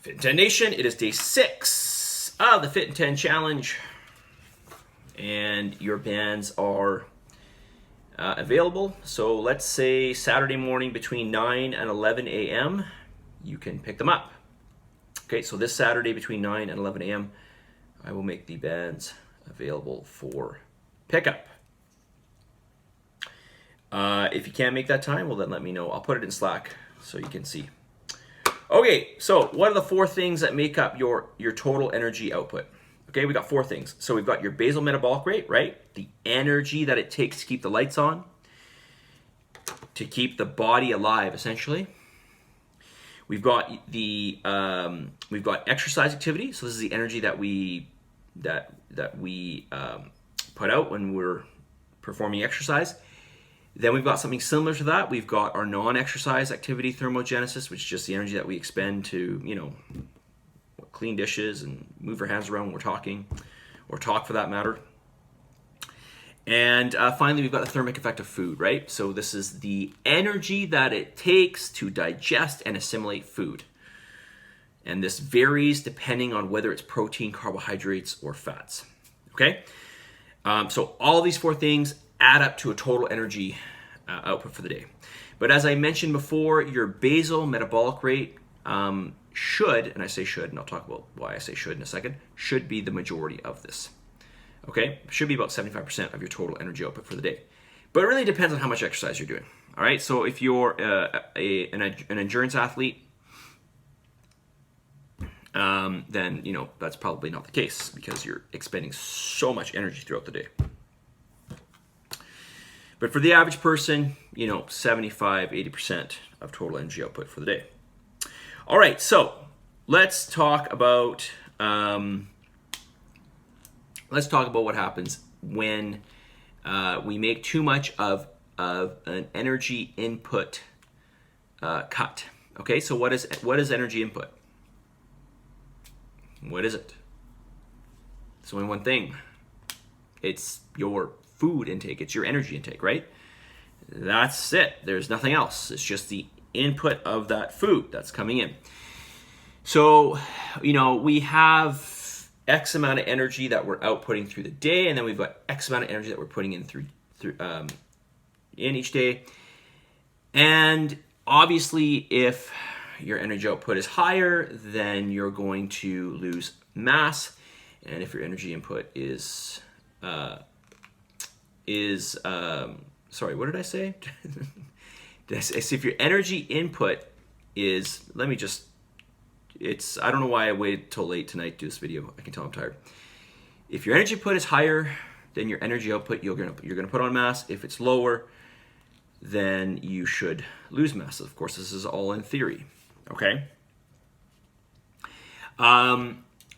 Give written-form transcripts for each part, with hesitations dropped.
Fit in 10 Nation, it is day 6 of the Fit in 10 Challenge. And your bands are available. So let's say Saturday morning between 9 and 11 a.m., you can pick them up. Okay, so this Saturday between 9 and 11 a.m., I will make the bands available for pickup. If you can't make that time, well then let me know. I'll put it in Slack so you can see. Okay, so what are the 4 things that make up your total energy output? Okay, we got 4 things. So we've got your basal metabolic rate, right? The energy that it takes to keep the lights on, to keep the body alive, essentially. We've got we've got exercise activity. So this is the energy that we put out when we're performing exercise. Then we've got something similar to that. We've got our non-exercise activity thermogenesis, which is just the energy that we expend to, clean dishes and move our hands around when we're talking, or talk for that matter. And finally, we've got the thermic effect of food, right? So this is the energy that it takes to digest and assimilate food. And this varies depending on whether it's protein, carbohydrates, or fats, okay? So all these 4 things add up to a total energy output for the day. But as I mentioned before, your basal metabolic rate should, and I say should, and I'll talk about why I say should in a second, should be the majority of this. Okay? Should be about 75% of your total energy output for the day. But it really depends on how much exercise you're doing. All right? So if you're an endurance athlete, then, that's probably not the case because you're expending so much energy throughout the day. But for the average person, 75, 80% of total energy output for the day. All right, so let's talk about what happens when we make too much of an energy input cut. Okay, so what is energy input? What is it? It's only one thing. It's your food intake. It's your energy intake, right? That's it. There's nothing else. It's just the input of that food that's coming in. So, we have X amount of energy that we're outputting through the day, and then we've got X amount of energy that we're putting in through in each day. And obviously, if your energy output is higher, then you're going to lose mass. And if your energy input is sorry, what did I say? If your energy input is, I don't know why I waited till late tonight to do this video. I can tell I'm tired. If your energy input is higher than your energy output, you're gonna put on mass. If it's lower, then you should lose mass. Of course, this is all in theory, okay?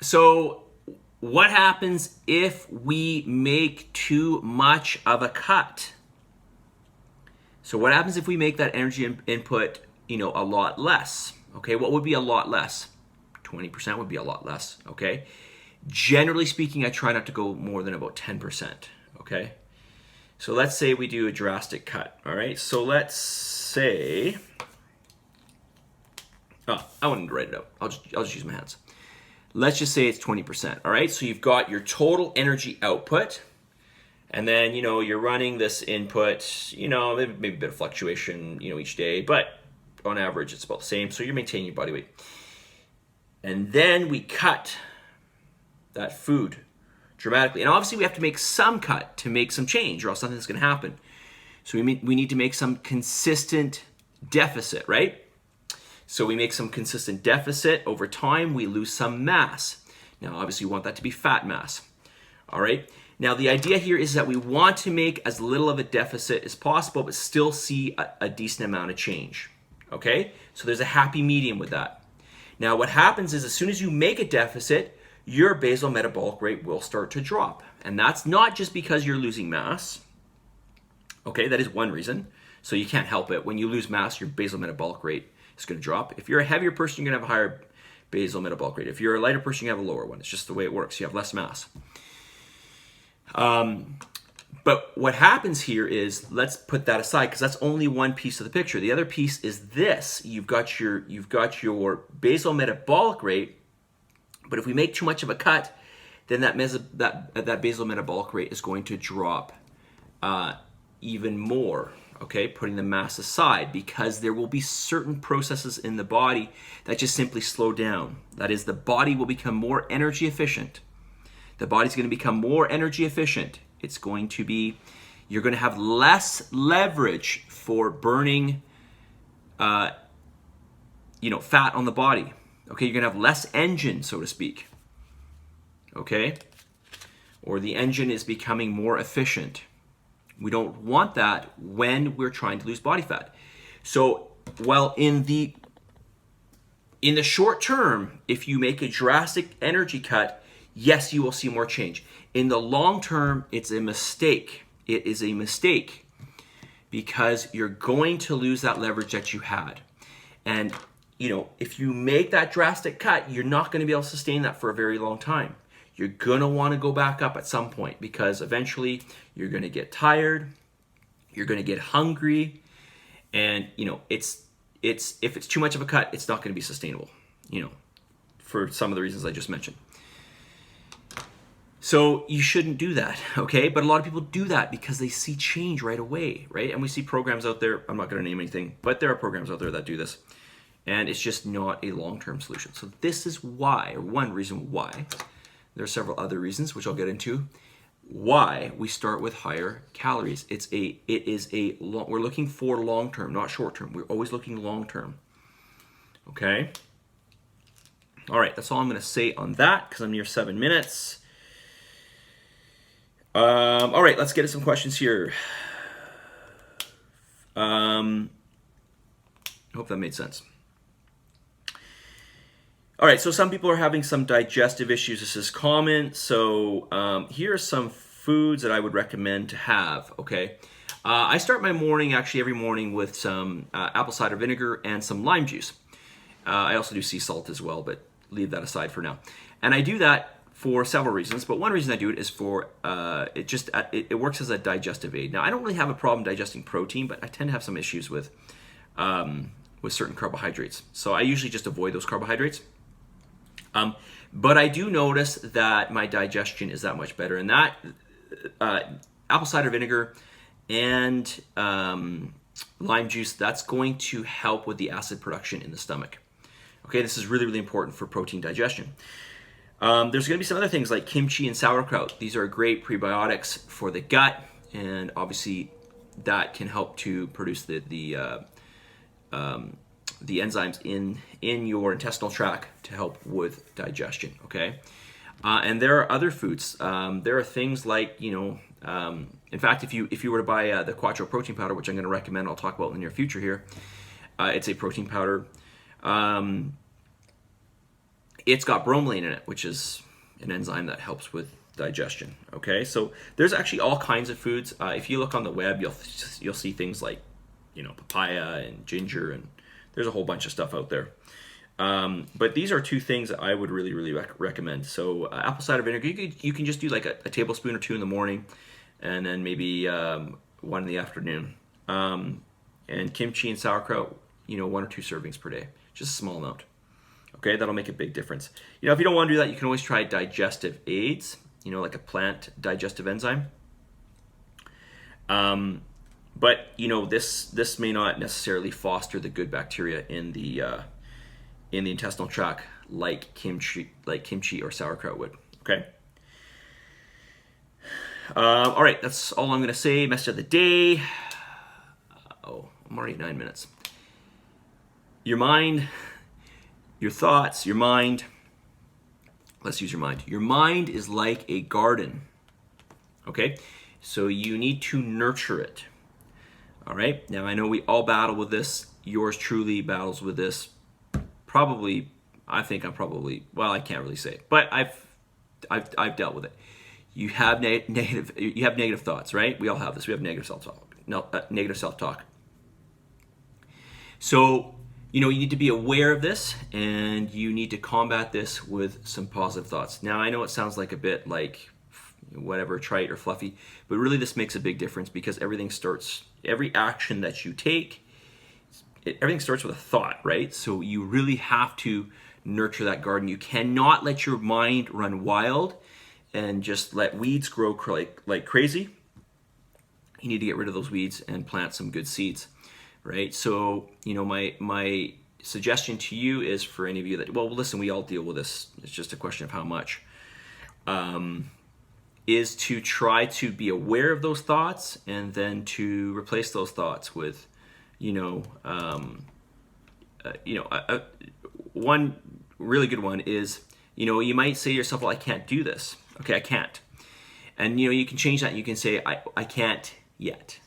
So what happens if we make too much of a cut? So what happens if we make that energy input, a lot less? Okay, what would be a lot less? 20% would be a lot less, okay? Generally speaking, I try not to go more than about 10%, okay? So let's say we do a drastic cut, all right? So let's say, I wouldn't write it out. I'll just use my hands. Let's just say it's 20%, all right? So you've got your total energy output, and then, you're running this input, maybe a bit of fluctuation, each day, but on average, it's about the same. So you're maintaining your body weight. And then we cut that food dramatically. And obviously, we have to make some cut to make some change, or else something's going to happen. So we need to make some consistent deficit, right? So we make some consistent deficit. Over time, we lose some mass. Now, obviously, we want that to be fat mass. All right? Now, the idea here is that we want to make as little of a deficit as possible, but still see a decent amount of change. Okay? So there's a happy medium with that. Now, what happens is as soon as you make a deficit, your basal metabolic rate will start to drop. And that's not just because you're losing mass. Okay, that is one reason. So you can't help it. When you lose mass, your basal metabolic rate is going to drop. If you're a heavier person, you're going to have a higher basal metabolic rate. If you're a lighter person, you have a lower one. It's just the way it works. You have less mass. But what happens here is, let's put that aside because that's only one piece of the picture. The other piece is this: you've got your basal metabolic rate, but if we make too much of a cut, then that basal metabolic rate is going to drop even more. Okay, putting the mass aside, because there will be certain processes in the body that just simply slow down. That is, the body will become more energy efficient. The body's going to become more energy efficient. It's going to be, you're going to have less leverage for burning, fat on the body. Okay, you're going to have less engine, so to speak. Okay, or the engine is becoming more efficient. We don't want that when we're trying to lose body fat. So, while in the short term, if you make a drastic energy cut, yes, you will see more change. In the long term, it's a mistake. It is a mistake because you're going to lose that leverage that you had. And, if you make that drastic cut, you're not going to be able to sustain that for a very long time. You're going to want to go back up at some point because eventually you're going to get tired, you're going to get hungry, and if it's too much of a cut, it's not going to be sustainable, for some of the reasons I just mentioned. So you shouldn't do that, okay? But a lot of people do that because they see change right away, right? And we see programs out there, I'm not going to name anything, but there are programs out there that do this. And it's just not a long-term solution. So this is why, or one reason why, there are several other reasons, which I'll get into, why we start with higher calories. We're looking for long-term, not short-term. We're always looking long-term, okay? All right, that's all I'm going to say on that because I'm near 7 minutes. All right, let's get to some questions here. I hope that made sense. All right, so some people are having some digestive issues. This is common. So here are some foods that I would recommend to have, okay? I start my morning, actually every morning, with some apple cider vinegar and some lime juice. I also do sea salt as well, but leave that aside for now. And I do that for several reasons, but one reason I do it is for, it works as a digestive aid. Now, I don't really have a problem digesting protein, but I tend to have some issues with certain carbohydrates. So I usually just avoid those carbohydrates. But I do notice that my digestion is that much better. And that apple cider vinegar and lime juice, that's going to help with the acid production in the stomach. Okay, this is really, really important for protein digestion. There's going to be some other things like kimchi and sauerkraut. These are great prebiotics for the gut, and obviously that can help to produce the enzymes in your intestinal tract to help with digestion, okay? And there are other foods. There are things like, in fact, if you were to buy the Quattro protein powder, which I'm going to recommend, I'll talk about in the near future here, it's a protein powder. It's got bromelain in it, which is an enzyme that helps with digestion, okay? So there's actually all kinds of foods. If you look on the web, you'll see things like, papaya and ginger, and there's a whole bunch of stuff out there. But these are two things that I would really, really recommend. So apple cider vinegar, you can just do like a tablespoon or two in the morning, and then maybe one in the afternoon. And kimchi and sauerkraut, 1 or 2 servings per day, just a small amount. Okay, that'll make a big difference. If you don't want to do that, you can always try digestive aids, like a plant digestive enzyme. But this may not necessarily foster the good bacteria in the intestinal tract like kimchi or sauerkraut would. Okay. All right, that's all I'm going to say. Message of the day. I'm already at 9 minutes. Your mind, your thoughts, your mind. Let's use your mind. Your mind is like a garden. Okay, so you need to nurture it. All right. Now I know we all battle with this. Yours truly battles with this. Probably, I think I'm probably, well, I can't really say, but I've dealt with it. You have negative thoughts, right? We all have this. We have negative self-talk. Negative self-talk. So, you need to be aware of this, and you need to combat this with some positive thoughts. Now, I know it sounds like a bit like, whatever, trite or fluffy. But really this makes a big difference because every action that you take, everything starts with a thought, right? So you really have to nurture that garden. You cannot let your mind run wild and just let weeds grow like crazy. You need to get rid of those weeds and plant some good seeds, right? So, my suggestion to you is for any of you that, well, listen, we all deal with this. It's just a question of how much. Is to try to be aware of those thoughts and then to replace those thoughts with, one really good one is, you might say to yourself, well, I can't do this. Okay, I can't. And, you can change that and you can say, I can't yet,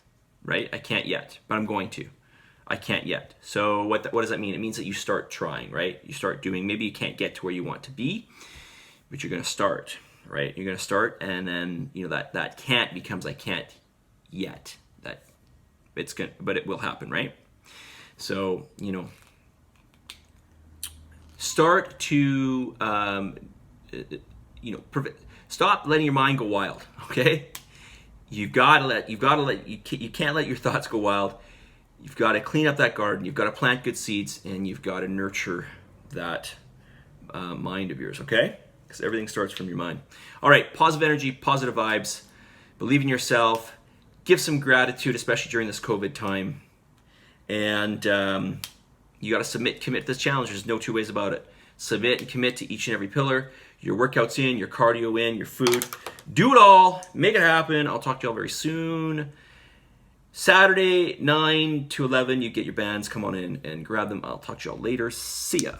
right? I can't yet, but I'm going to. I can't yet. So what does that mean? It means that you start trying, right? You start doing, maybe you can't get to where you want to be, but you're going to start, right? You're going to start, and then, that can't becomes I can't yet. But it will happen, right? So, start to, stop letting your mind go wild, okay? You can't let your thoughts go wild. You've got to clean up that garden. You've got to plant good seeds, and you've got to nurture that mind of yours, okay? Because everything starts from your mind. All right, positive energy, positive vibes. Believe in yourself. Give some gratitude, especially during this COVID time. And you got to commit to this challenge. There's no two ways about it. Submit and commit to each and every pillar. Your workouts in, your cardio in, your food. Do it all. Make it happen. I'll talk to you all very soon. Saturday, 9 to 11, you get your bands. Come on in and grab them. I'll talk to you all later. See ya.